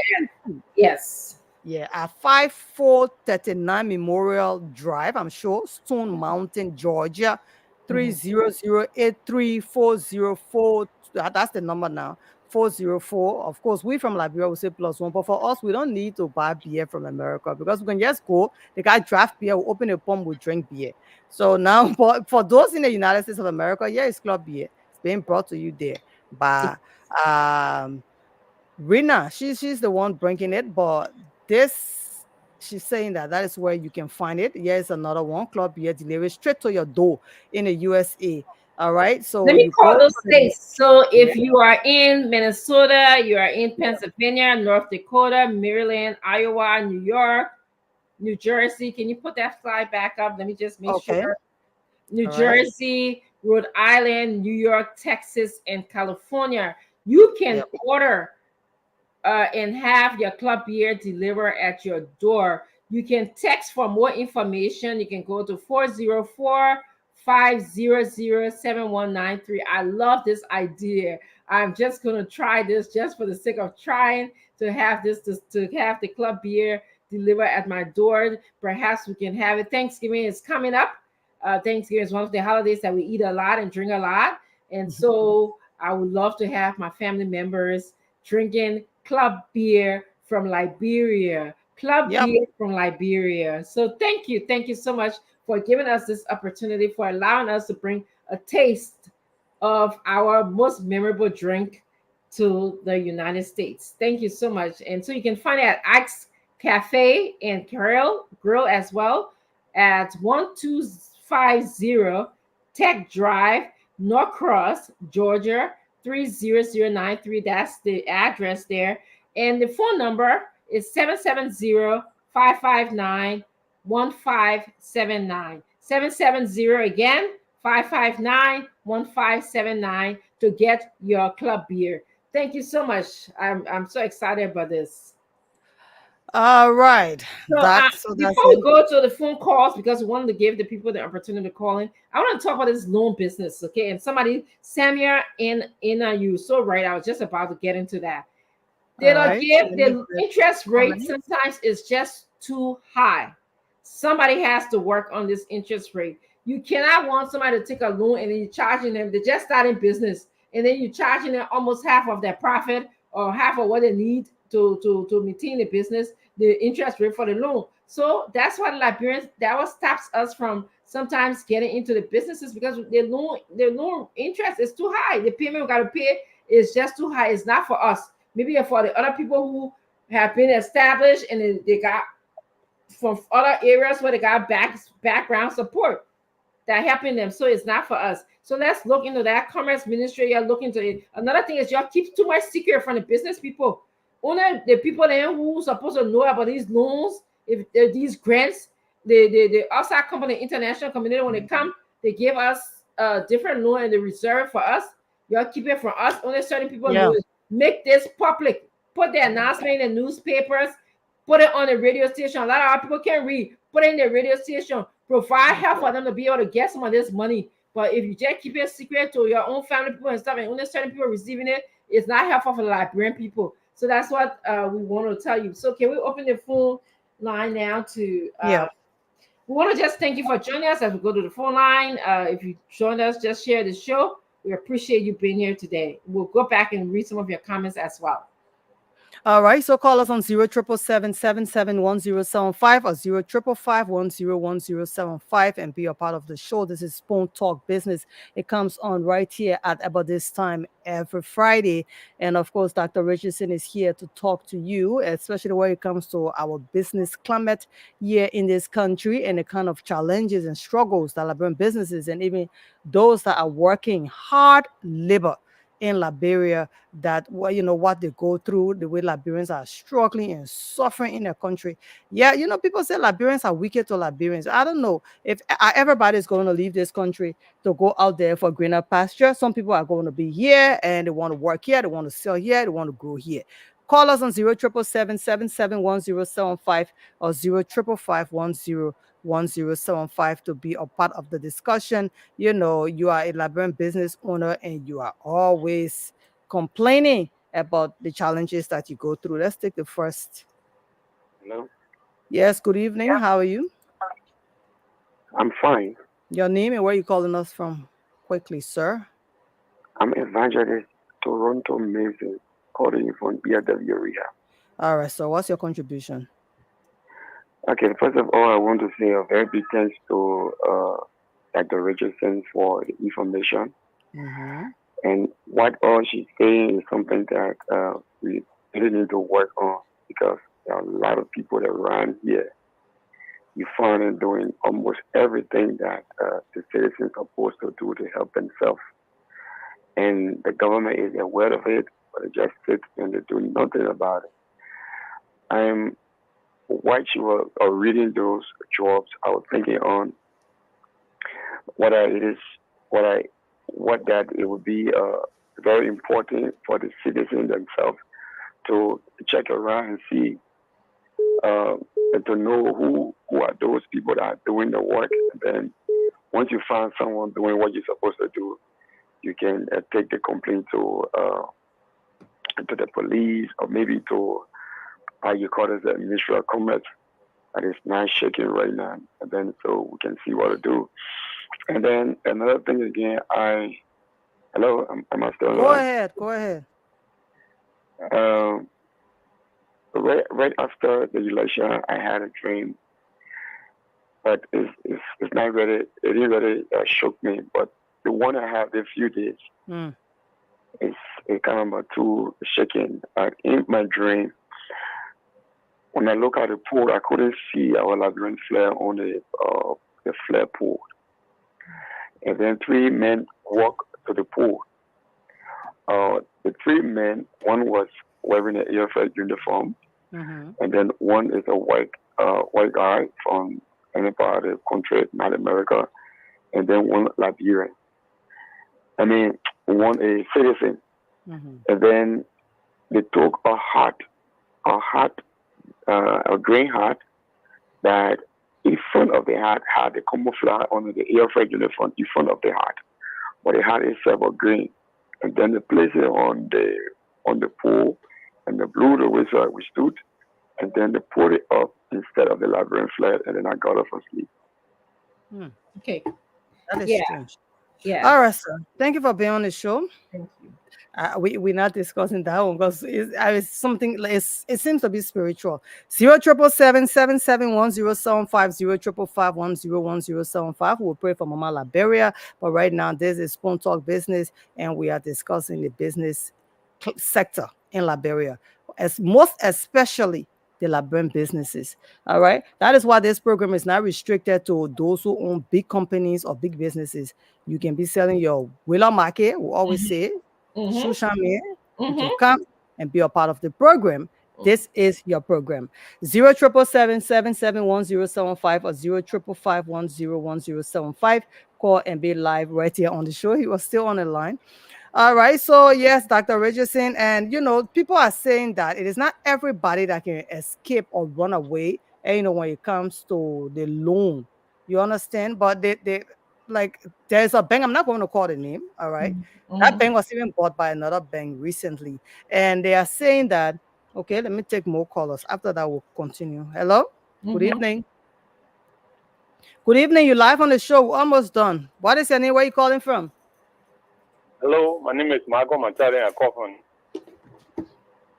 it, yes. Yeah, at 5439 Memorial Drive, I'm sure, Stone Mountain, Georgia, Mhm. 300834004. That's the number now. 404. Of course, we from Liberia will say +1, but for us, we don't need to buy beer from America because we can just go. The guy draft beer, we open a pump, we drink beer. So now, for those in the United States of America, yeah, it's club beer. It's being brought to you there by um Rina, she's the one bringing it, but this she's saying that that is where you can find it. Here's another one, club beer delivery straight to your door in the USA. All right, so Let me you call go those to the states. So yeah, if you are in Minnesota, you are in Pennsylvania, North Dakota, Maryland, Iowa, New York, New Jersey. Can you put that slide back up? Let me just make sure. okay, New all right, Jersey, Rhode Island, New York, Texas, and California. You can yep, order and have your club beer delivered at your door. You can text for more information. You can go to 404-500-7193. I love this idea. I'm just going to try this just for the sake of trying to have this, to have the club beer delivered at my door. Perhaps we can have it. Thanksgiving is coming up. Thanksgiving is one of the holidays that we eat a lot and drink a lot. And so I would love to have my family members drinking club beer from Liberia. Club yep. beer from Liberia. So thank you so much for giving us this opportunity, for allowing us to bring a taste of our most memorable drink to the United States. Thank you so much. And so you can find it at Ike's Cafe and Grill as well at 1250 Tech Drive, Norcross, Georgia 30093. That's the address there. And the phone number is 770-559-1579. 770 again, 559-1579 to get your club beer. Thank you so much. I'm so excited about this. All right, So that's before we it. go to the phone calls, because we wanted to give the people the opportunity to call in, I want to talk about this loan business, okay? And somebody, Samia in you so right. I was just about to get into that. They All don't right, give let me the get interest rate comments. sometimes is just too high. Somebody has to work on this interest rate. You cannot want somebody to take a loan and then you're charging them, they're just starting business, and then you're charging them almost half of their profit or half of what they need to maintain the business, the interest rate for the loan. So that's what Liberians, that what stops us from sometimes getting into the businesses, because the loan interest is too high. The payment we gotta pay is just too high. It's not for us. Maybe for the other people who have been established and they got from other areas where they got background support that helping them. So it's not for us. So let's look into that. Commerce Ministry, you're looking into it. Another thing is y'all keep too much secret from the business people. Only the people then who supposed to know about these loans, if these grants, the outside company, international community, when they come, they give us a different loan and the reserve for us. Y'all keep it from us. Only certain people know Yeah, it. Make this public. Put the announcement in the newspapers. Put it on the radio station. A lot of our people can't read. Put it in the radio station. Provide help for them to be able to get some of this money. But if you just keep it secret to your own family people and stuff, and only certain people receiving it, it's not helpful for the Liberian people. So that's what we want to tell you. So can we open the phone line now to yeah. we want to just thank you for joining us as we go to the phone line. If you joined us, just share the show. We appreciate you being here today. We'll go back and read some of your comments as well. All right, so call us on 077771075 or 05551011075 and be a part of the show. This is Spoon Talk Business. It comes on right here at about this time every Friday. And of course, Dr. Richardson is here to talk to you, especially when it comes to our business climate here in this country and the kind of challenges and struggles that Liberian businesses and even those that are working hard labor in Liberia, that what they go through, the way Liberians are struggling and suffering in their country. Yeah, people say Liberians are wicked to Liberians. I don't know if everybody's going to leave this country to go out there for greener pasture. Some people are going to be here and they want to work here, they want to sell here, they want to grow here. Call us on 077771075 or 05551011075 to be a part of the discussion. You are a Liberian business owner and you are always complaining about the challenges that you go through. Let's take the first. Hello? Yes, good evening. How are you? I'm fine. Your name and where you calling us from? Quickly, sir. I'm Evangelist Toronto Mason, calling you from BW area. All right, so what's your contribution? Okay, first of all, I want to say a very big thanks to Dr. Richardson for the information. Mm-hmm. And what all she's saying is something that we really need to work on because there are a lot of people that around here. You find them doing almost everything that the citizens are supposed to do to help themselves. And the government is aware of it, but they just sit and they do nothing about it. I'm while you were reading those jobs, I was thinking on what I, it is, what I, what that it would be very important for the citizens themselves to check around and see uh, and to know who are those people that are doing the work. And then once you find someone doing what you're supposed to do, you can take the complaint to the police or maybe to how you call it the Ministry of Commerce that is not shaking right now. And then so we can see what to do. And then another thing again, hello, am I still Go alive? ahead. Go ahead. Um, right after the election, I had a dream, but it's not really, it didn't really shock me. But the one I had a few days, Mm. it's it kind of too shaking. In my dream, when I look at the pool, I couldn't see our Liberian flag on the flag pool. And then three men walked to the pool. The three men, one was wearing an Air Force uniform, Mm-hmm. and then one is a white guy from any part of the country, not America, and then one Liberian. I mean, one a citizen, Mm-hmm. and then they took a hat, a green hat that in front of the hat had the camouflage on the Air Force uniform in front of the hat, but the hat itself was green, and then they placed it on the pole, and they blew the whistle we stood, and then they put it up instead of the Liberian flag, and then I got off asleep. Hmm. Okay. That is Yeah. strange. Yes. All right, sir. Thank you for being on the show. Thank you. We're not discussing that one because it's something like it seems to be spiritual. 077771075 05551010075. We'll pray for Mama Liberia, but right now this is Spoon Talk Business, and we are discussing the business sector in Liberia, as most especially the Liberian businesses. All right, that is why this program is not restricted to those who own big companies or big businesses. You can be selling your Willa market. We always say Mm-hmm. Shushame, you can Mm-hmm. come and be a part of the program. This is your program. 077771075 or 05551010075. Call and be live right here on the show. He was still on the line. All right. So, yes, Dr. Richardson. And, people are saying that it is not everybody that can escape or run away, when it comes to the loan. You understand? But they like, there's a bank. I'm not going to call the name. All right. That Mm-hmm. bank was even bought by another bank recently. And they are saying that, okay, let me take more callers. After that, we'll continue. Hello. Good Mm-hmm. evening. Good evening. You're live on the show. We're almost done. What is your name? Where are you calling from? Hello, my name is Marco Machado. I call from.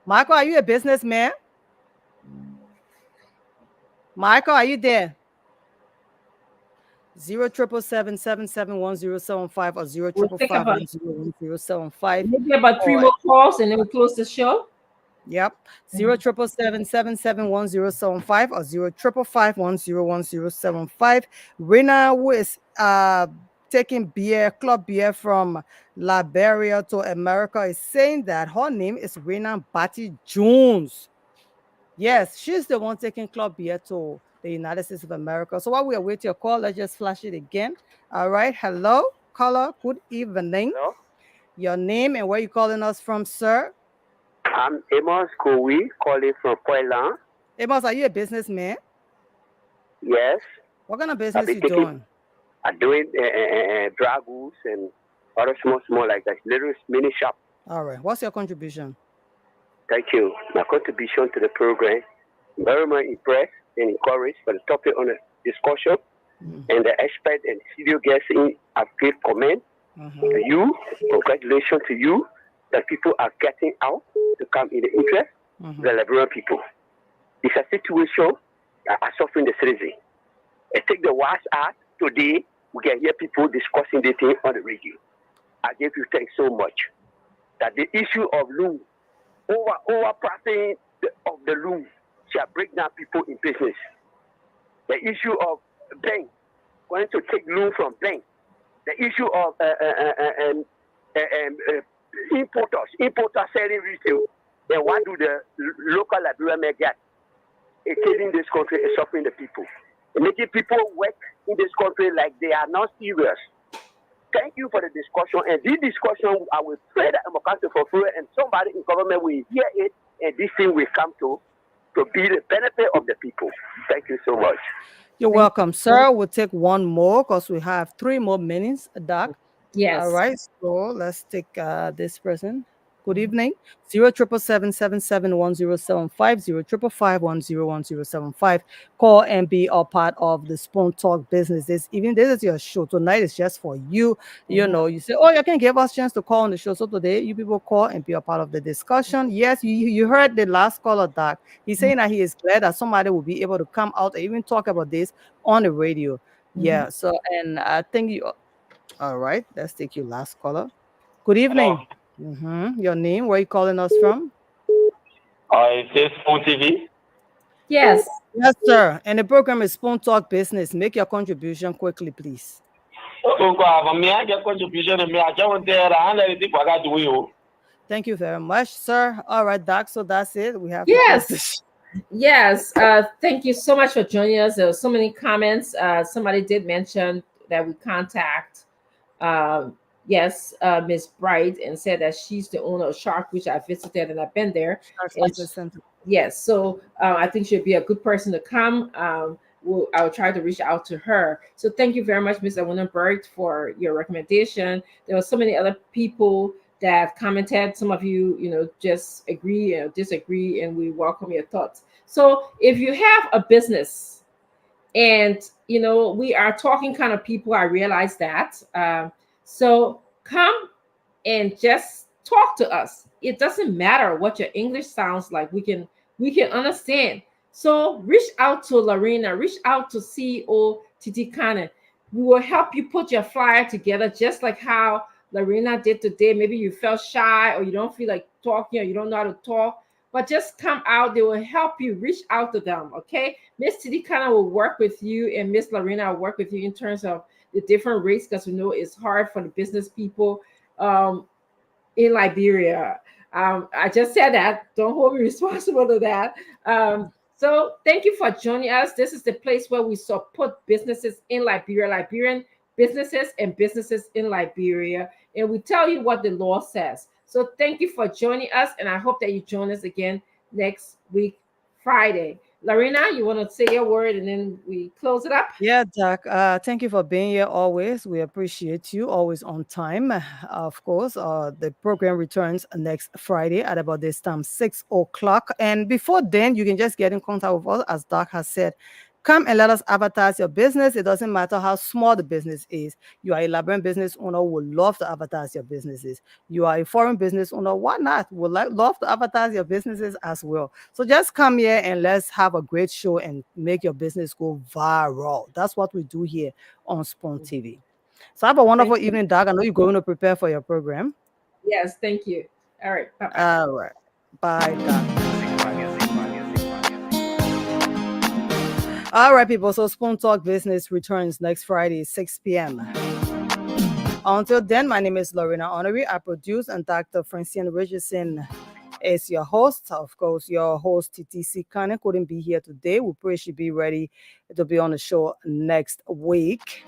Michael, are you a businessman? Michael, are you there? 077771075 or We'll take about 05551010075. maybe about three Or more calls and then we'll close the show. yep, 077771075 or 05551010075. Rena, who is taking beer, club beer from Liberia to America, is saying that her name is Rena Batty Jones. Yes, she's the one taking club beer to the United States of America. So while we await your call, let's just flash it again. All right. Hello, caller. Good evening. Hello? Your name and where you calling us from, sir? I'm Amos Kowi, calling from Poilan. Amos, are you a businessman? Yes, What kind of I've business been you taking, doing? I'm doing drag goods and other small like that, little mini shop. All right. What's your contribution? Thank you. My contribution to the program very much impressed and encouraged for the topic on the discussion. And the expert and studio guests have given comment to you. Congratulations to you that people are getting out to come in the interest of the Liberian people. It's a situation that are suffering the citizen. I take the worst out today. We can hear people discussing the thing on the radio. I give you thanks so much. That the issue of loan, overpricing of the loan shall break down people in business. The issue of bank, going to take loan from bank. The issue of importers selling retail. Then what do the local Liberian men get? It's killing this country and suffering the people. Making people work in this country like they are not serious. Thank you for the discussion. And this discussion, I will pray that I'm going to fulfill it, and somebody in government will hear it, and this thing will come to be the benefit of the people. Thank you so much. You're welcome, sir. We'll take one more because we have 3 more minutes, Doc. Yes. All right. So let's take this person. Good evening. 077771075 05551011075. Call and be a part of the Spoon Talk business. Even this is your show. Tonight is just for you. You know, you say, oh, you can give us a chance to call on the show. So today, you people call and be a part of the discussion. Yes, you heard the last caller, Doc. He's saying that he is glad that somebody will be able to come out and even talk about this on the radio. Yeah. So, and I think you. All right. Let's take your last caller. Good evening. Your name, where are you calling us from? It says Spoon TV. Yes. Yes, sir. And the program is Spoon Talk Business. Make your contribution quickly, please. Thank you very much, sir. All right, Doc. So that's it. We have Yes. Yes. Thank you so much for joining us. There were so many comments. Somebody did mention that we contact Miss Bright, and said that she's the owner of Shark, which I visited and I've been there. Yes, so I think she'd be a good person to come. I'll try to reach out to her. So thank you very much, Mr. Wundenberg, for your recommendation. There were so many other people that commented. Some of you, just agree or disagree, and we welcome your thoughts. So if you have a business, and we are talking kind of people, I realize that. So come and just talk to us. It doesn't matter what your English sounds like. We can understand. So reach out to Lorena, reach out to CEO Titikana. We will help you put your flyer together, just like how Lorena did today. Maybe you felt shy, or you don't feel like talking, or you don't know how to talk, but just come out. They will help you. Reach out to them, okay? Miss Titikana will work with you, and Miss Lorena will work with you in terms of the different rates, because we know it's hard for the business people in Liberia. I just said that. Don't hold me responsible to that. So thank you for joining us. This is the place where we support businesses in Liberia, Liberian businesses and businesses in Liberia, and we tell you what the law says. So thank you for joining us, and I hope that you join us again next week, Friday. Lorena, you want to say your word and then we close it up? Yeah, Doc. Thank you for being here always. We appreciate you, always on time. Of course, the program returns next Friday at about this time, 6 o'clock. And before then, you can just get in contact with us, as Doc has said. Come and let us advertise your business. It doesn't matter how small the business is. You are a Liberian business owner who would love to advertise your businesses. You are a foreign business owner. Why not? Would love to advertise your businesses as well. So just come here and let's have a great show and make your business go viral. That's what we do here on Spoon TV. So have a wonderful evening, Doc. I know you're going to prepare for your program. Yes, thank you. All right. Bye-bye. All right. Bye, Doc. All right, people. So Spoon Talk Business returns next Friday, 6 p.m. Until then, my name is Lorena Honoré. I produce, and Dr. Francine Richardson is your host. Of course, your host, TTC Kane, couldn't be here today. We pray she'll be ready to be on the show next week.